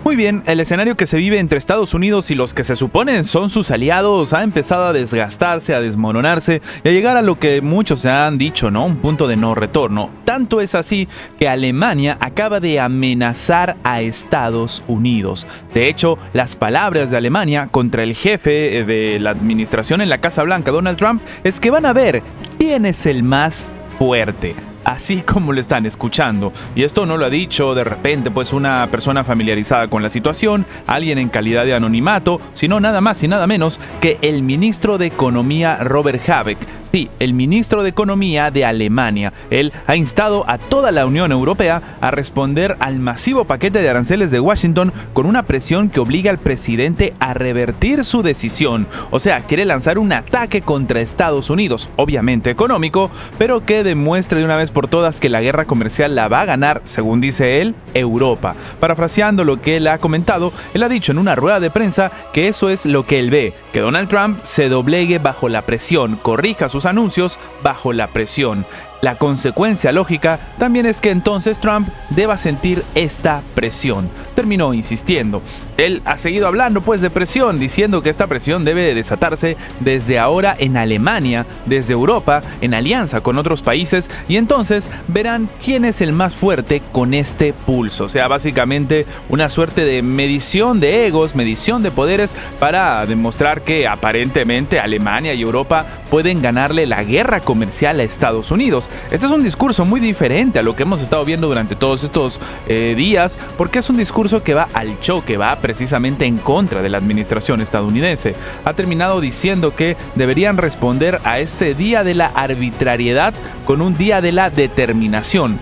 Muy bien, el escenario que se vive entre Estados Unidos y los que se suponen son sus aliados ha empezado a desgastarse, a desmoronarse y a llegar a lo que muchos se han dicho, ¿no? Un punto de no retorno. Tanto es así que Alemania acaba de amenazar a Estados Unidos. De hecho, las palabras de Alemania contra el jefe de la administración en la Casa Blanca, Donald Trump, es que van a ver quién es el más fuerte. Así como lo están escuchando. Y esto no lo ha dicho de repente pues una persona familiarizada con la situación, alguien en calidad de anonimato, sino nada más y nada menos que el ministro de Economía Robert Habeck. Sí, el ministro de Economía de Alemania. Él ha instado a toda la Unión Europea a responder al masivo paquete de aranceles de Washington con una presión que obliga al presidente a revertir su decisión. O sea, quiere lanzar un ataque contra Estados Unidos, obviamente económico, pero que demuestre de una vez por todas que la guerra comercial la va a ganar, según dice él, Europa. Parafraseando lo que él ha comentado, él ha dicho en una rueda de prensa que eso es lo que él ve, que Donald Trump se doblegue bajo la presión, corrija sus anuncios bajo la presión. La consecuencia lógica también es que entonces Trump deba sentir esta presión. Terminó insistiendo. Él ha seguido hablando pues de presión, diciendo que esta presión debe desatarse desde ahora en Alemania, desde Europa, en alianza con otros países, y entonces verán quién es el más fuerte con este pulso. O sea, básicamente una suerte de medición de egos, medición de poderes para demostrar que aparentemente Alemania y Europa pueden ganarle la guerra comercial a Estados Unidos. Este es un discurso muy diferente a lo que hemos estado viendo durante todos estos días, porque es un discurso que va al choque, va precisamente en contra de la administración estadounidense. Ha terminado diciendo que deberían responder a este día de la arbitrariedad con un día de la determinación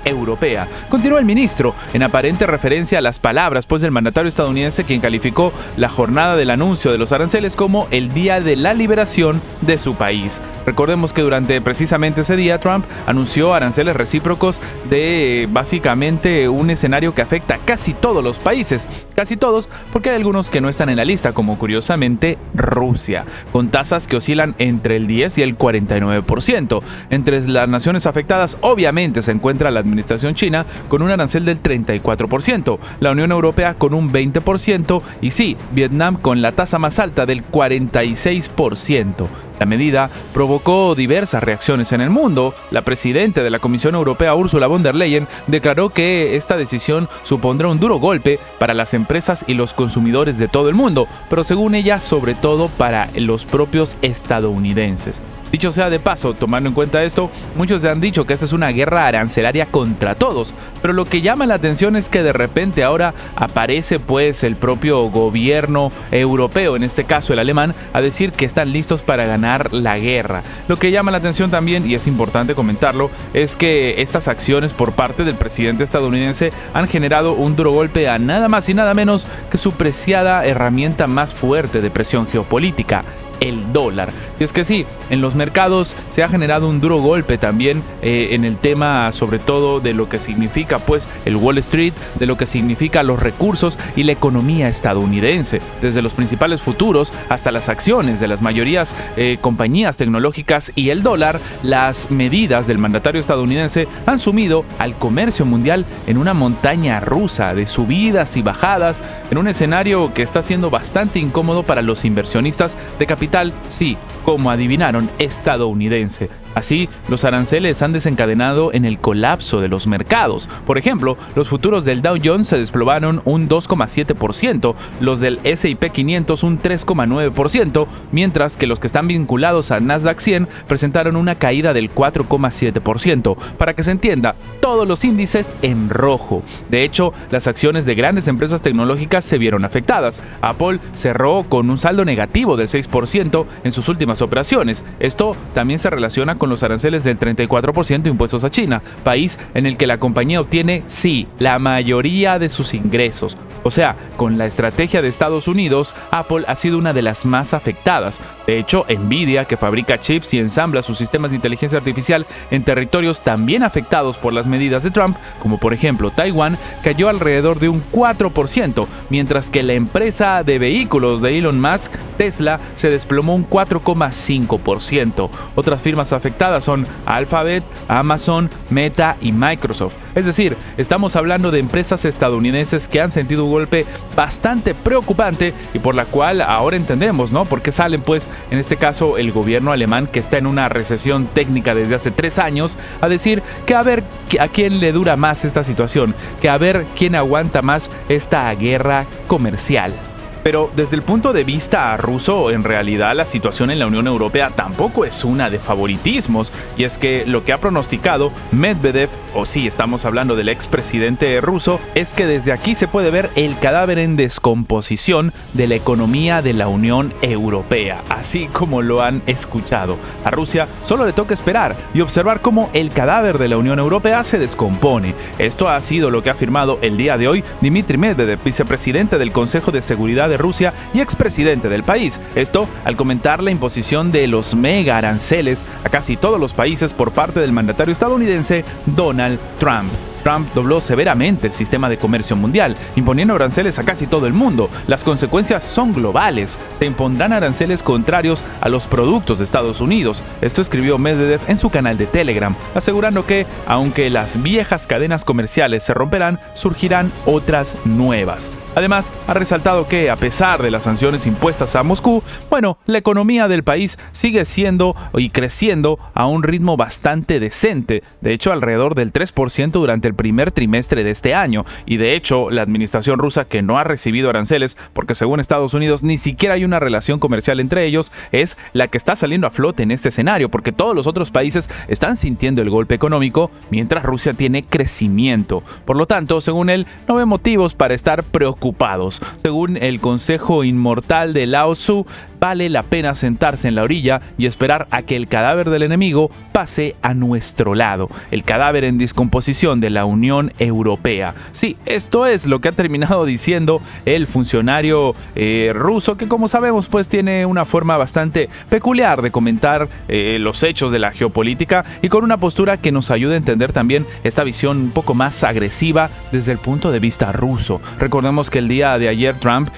europea. Continúa el ministro, en aparente referencia a las palabras pues del mandatario estadounidense, quien calificó la jornada del anuncio de los aranceles como el día de la liberación de su país. Recordemos que durante precisamente ese día Trump anunció aranceles recíprocos de básicamente un escenario que afecta a casi todos los países, casi todos, porque hay algunos que no están en la lista, como curiosamente Rusia, con tasas que oscilan entre el 10 y el 49%. Entre las naciones afectadas obviamente se encuentra la administración china con un arancel del 34%, la Unión Europea con un 20% y sí, Vietnam con la tasa más alta del 46%. La medida provocó diversas reacciones en el mundo. La presidenta de la Comisión Europea, Ursula von der Leyen, declaró que esta decisión supondrá un duro golpe para las empresas y los consumidores de todo el mundo, pero según ella, sobre todo para los propios estadounidenses. Dicho sea de paso, tomando en cuenta esto, muchos han dicho que esta es una guerra arancelaria contra todos, pero lo que llama la atención es que de repente ahora aparece pues el propio gobierno europeo, en este caso el alemán, a decir que están listos para ganar la guerra. Lo que llama la atención también, y es importante comentarlo, es que estas acciones por parte del presidente estadounidense han generado un duro golpe a nada más y nada menos que su preciada herramienta más fuerte de presión geopolítica, el dólar. Y es que sí, en los mercados se ha generado un duro golpe también en el tema sobre todo de lo que significa pues el Wall Street, de lo que significa los recursos y la economía estadounidense, desde los principales futuros hasta las acciones de las mayorías compañías tecnológicas y el dólar. Las medidas del mandatario estadounidense han sumido al comercio mundial en una montaña rusa de subidas y bajadas, en un escenario que está siendo bastante incómodo para los inversionistas de capital, sí, como adivinaron, estadounidense. Así, los aranceles han desencadenado en el colapso de los mercados. Por ejemplo, los futuros del Dow Jones se desplomaron un 2,7%, los del S&P 500 un 3,9%, mientras que los que están vinculados a Nasdaq 100 presentaron una caída del 4,7%. Para que se entienda, todos los índices en rojo. De hecho, las acciones de grandes empresas tecnológicas se vieron afectadas. Apple cerró con un saldo negativo del 6% en sus últimas operaciones. Esto también se relaciona con los aranceles del 34% impuestos a China, país en el que la compañía obtiene, sí, la mayoría de sus ingresos. O sea, con la estrategia de Estados Unidos, Apple ha sido una de las más afectadas. De hecho, Nvidia, que fabrica chips y ensambla sus sistemas de inteligencia artificial en territorios también afectados por las medidas de Trump, como por ejemplo Taiwán, cayó alrededor de un 4%, mientras que la empresa de vehículos de Elon Musk, Tesla, se desplomó un 4,5%. Otras firmas afectadas son Alphabet, Amazon, Meta y Microsoft. Es decir, estamos hablando de empresas estadounidenses que han sentido un golpe bastante preocupante y por la cual ahora entendemos, ¿no? Por qué salen, pues, en este caso, el gobierno alemán, que está en una recesión técnica desde hace 3 años, a decir que a ver a quién le dura más esta situación, que a ver quién aguanta más esta guerra comercial. Pero desde el punto de vista ruso, en realidad la situación en la Unión Europea tampoco es una de favoritismos, y es que lo que ha pronosticado Medvedev, o sí, estamos hablando del expresidente ruso, es que desde aquí se puede ver el cadáver en descomposición de la economía de la Unión Europea, así como lo han escuchado. A Rusia solo le toca esperar y observar cómo el cadáver de la Unión Europea se descompone. Esto ha sido lo que ha afirmado el día de hoy Dmitry Medvedev, vicepresidente del Consejo de Seguridad de Rusia y expresidente del país. Esto al comentar la imposición de los mega aranceles a casi todos los países por parte del mandatario estadounidense Donald Trump. Trump dobló severamente el sistema de comercio mundial, imponiendo aranceles a casi todo el mundo. Las consecuencias son globales. Se impondrán aranceles contrarios a los productos de Estados Unidos. Esto escribió Medvedev en su canal de Telegram, asegurando que, aunque las viejas cadenas comerciales se romperán, surgirán otras nuevas. Además, ha resaltado que, a pesar de las sanciones impuestas a Moscú, la economía del país sigue siendo y creciendo a un ritmo bastante decente. De hecho, alrededor del 3% durante el primer trimestre de este año, y de hecho la administración rusa, que no ha recibido aranceles porque según Estados Unidos ni siquiera hay una relación comercial entre ellos, es la que está saliendo a flote en este escenario, porque todos los otros países están sintiendo el golpe económico mientras Rusia tiene crecimiento. Por lo tanto, según él, no ve motivos para estar preocupados. Según el Consejo Inmortal de Lao Tzu, vale la pena sentarse en la orilla y esperar a que el cadáver del enemigo pase a nuestro lado, el cadáver en descomposición de la Unión Europea. Sí, esto es lo que ha terminado diciendo el funcionario ruso, que como sabemos pues tiene una forma bastante peculiar de comentar los hechos de la geopolítica, y con una postura que nos ayuda a entender también esta visión un poco más agresiva desde el punto de vista ruso. Recordemos que el día de ayer Trump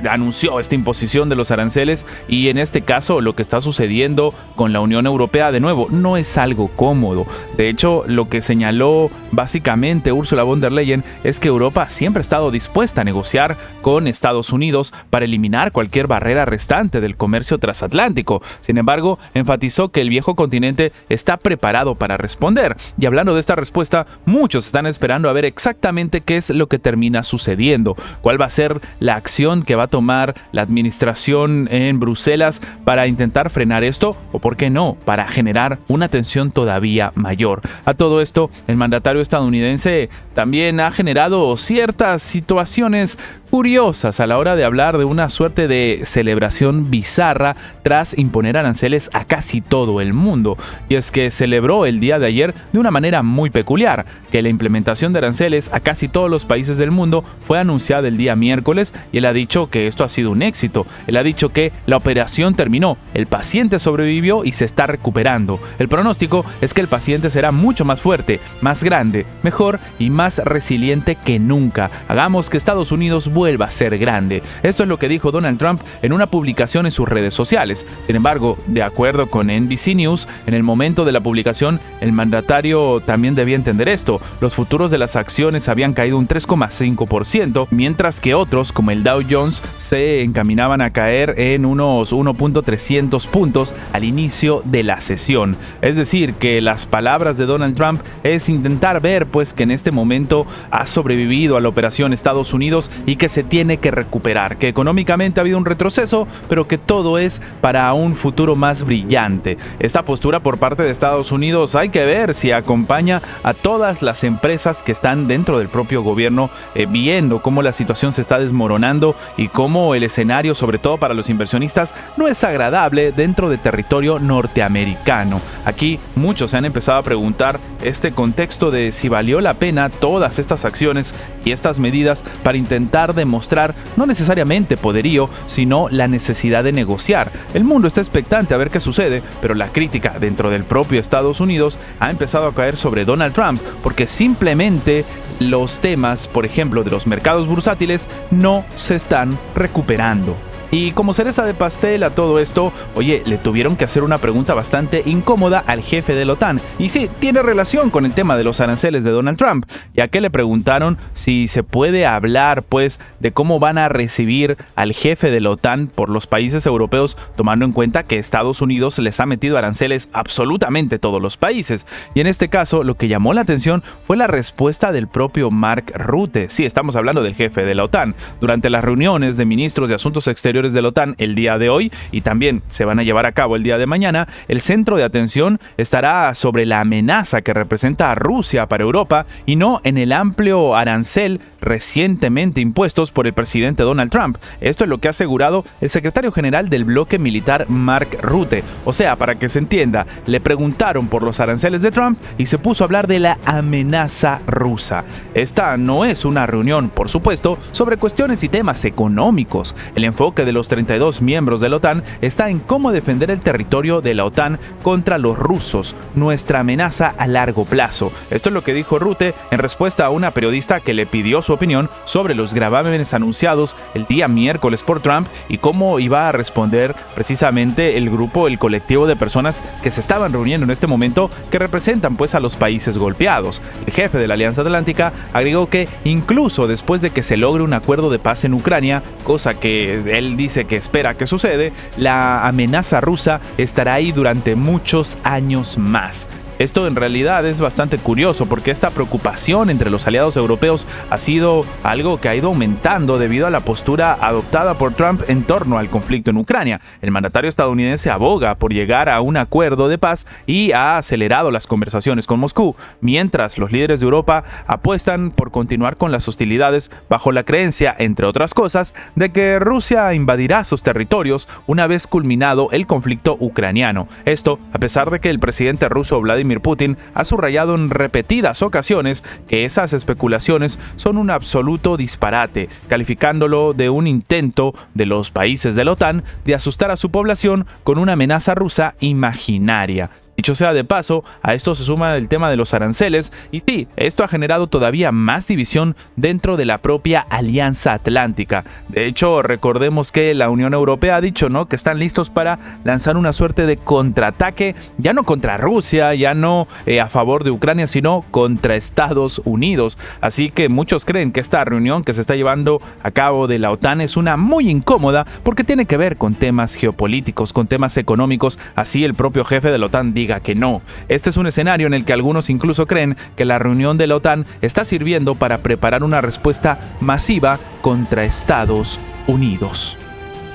anunció esta imposición de los aranceles, y en este caso lo que está sucediendo con la Unión Europea, de nuevo, no es algo cómodo. De hecho, lo que señaló básicamente Ursula von der Leyen es que Europa siempre ha estado dispuesta a negociar con Estados Unidos para eliminar cualquier barrera restante del comercio transatlántico. Sin embargo, enfatizó que el viejo continente está preparado para responder. Y hablando de esta respuesta, muchos están esperando a ver exactamente qué es lo que termina sucediendo, cuál va a ser la acción que va a tomar la administración en Bruselas para intentar frenar esto, o por qué no, para generar una tensión todavía mayor. A todo esto, el mandatario estadounidense también ha generado ciertas situaciones curiosas a la hora de hablar de una suerte de celebración bizarra tras imponer aranceles a casi todo el mundo. Y es que celebró el día de ayer de una manera muy peculiar, que la implementación de aranceles a casi todos los países del mundo fue anunciada el día miércoles, y él ha dicho que esto ha sido un éxito. Él ha dicho que la operación terminó, el paciente sobrevivió y se está recuperando. El pronóstico es que el paciente será mucho más fuerte, más grande, mejor y más resiliente que nunca. Hagamos que Estados Unidos vuelva a ser grande. Esto es lo que dijo Donald Trump en una publicación en sus redes sociales. Sin embargo, de acuerdo con NBC News, en el momento de la publicación, el mandatario también debía entender esto. Los futuros de las acciones habían caído un 3,5%, mientras que otros, como el Dow Jones, se encaminaban a caer en unos 1.300 puntos al inicio de la sesión. Es decir, que las palabras de Donald Trump es intentar ver pues que en este momento ha sobrevivido a la operación Estados Unidos y que se tiene que recuperar, que económicamente ha habido un retroceso, pero que todo es para un futuro más brillante. Esta postura por parte de Estados Unidos hay que ver si acompaña a todas las empresas que están dentro del propio gobierno, viendo cómo la situación se está desmoronando y cómo el escenario, sobre todo para los inversionistas, no es agradable dentro de territorio norteamericano. Aquí muchos se han empezado a preguntar este contexto de si valió la pena todas estas acciones y estas medidas para intentar demostrar no necesariamente poderío, sino la necesidad de negociar. El mundo está expectante a ver qué sucede, pero la crítica dentro del propio Estados Unidos ha empezado a caer sobre Donald Trump porque simplemente los temas, por ejemplo, de los mercados bursátiles no se están recuperando. Y como cereza de pastel a todo esto, oye, le tuvieron que hacer una pregunta bastante incómoda al jefe de la OTAN. Y sí, tiene relación con el tema de los aranceles de Donald Trump, ya que le preguntaron si se puede hablar, pues, de cómo van a recibir al jefe de la OTAN por los países europeos, tomando en cuenta que Estados Unidos les ha metido aranceles a absolutamente todos los países. Y en este caso, lo que llamó la atención fue la respuesta del propio Mark Rutte. Sí, estamos hablando del jefe de la OTAN. Durante las reuniones de ministros de Asuntos Exteriores de la OTAN el día de hoy y también se van a llevar a cabo el día de mañana, el centro de atención estará sobre la amenaza que representa a Rusia para Europa y no en el amplio arancel recientemente impuestos por el presidente Donald Trump. Esto es lo que ha asegurado el secretario general del bloque militar Mark Rutte. O sea, para que se entienda, le preguntaron por los aranceles de Trump y se puso a hablar de la amenaza rusa. Esta no es una reunión, por supuesto, sobre cuestiones y temas económicos. El enfoque de los 32 miembros de la OTAN está en cómo defender el territorio de la OTAN contra los rusos, nuestra amenaza a largo plazo. Esto es lo que dijo Rutte en respuesta a una periodista que le pidió su opinión sobre los gravámenes anunciados el día miércoles por Trump y cómo iba a responder precisamente el colectivo de personas que se estaban reuniendo en este momento, que representan pues a los países golpeados. El jefe de la Alianza Atlántica agregó que incluso después de que se logre un acuerdo de paz en Ucrania, cosa que él dice que espera que sucede, la amenaza rusa estará ahí durante muchos años más. Esto en realidad es bastante curioso porque esta preocupación entre los aliados europeos ha sido algo que ha ido aumentando debido a la postura adoptada por Trump en torno al conflicto en Ucrania. El mandatario estadounidense aboga por llegar a un acuerdo de paz y ha acelerado las conversaciones con Moscú, mientras los líderes de Europa apuestan por continuar con las hostilidades bajo la creencia, entre otras cosas, de que Rusia invadirá sus territorios una vez culminado el conflicto ucraniano. Esto a pesar de que el presidente ruso Vladimir Putin ha subrayado en repetidas ocasiones que esas especulaciones son un absoluto disparate, calificándolo de un intento de los países de la OTAN de asustar a su población con una amenaza rusa imaginaria. Dicho sea de paso, a esto se suma el tema de los aranceles y sí, esto ha generado todavía más división dentro de la propia Alianza Atlántica. De hecho, recordemos que la Unión Europea ha dicho, ¿no?, que están listos para lanzar una suerte de contraataque, ya no contra Rusia, ya no a favor de Ucrania, sino contra Estados Unidos. Así que muchos creen que esta reunión que se está llevando a cabo de la OTAN es una muy incómoda porque tiene que ver con temas geopolíticos, con temas económicos, así el propio jefe de la OTAN diga que no. Este es un escenario en el que algunos incluso creen que la reunión de la OTAN está sirviendo para preparar una respuesta masiva contra Estados Unidos.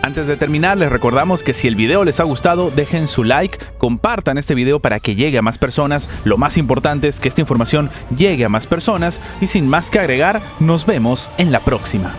Antes de terminar, les recordamos que si el video les ha gustado, dejen su like, compartan este video para que llegue a más personas. Lo más importante es que esta información llegue a más personas y sin más que agregar, nos vemos en la próxima.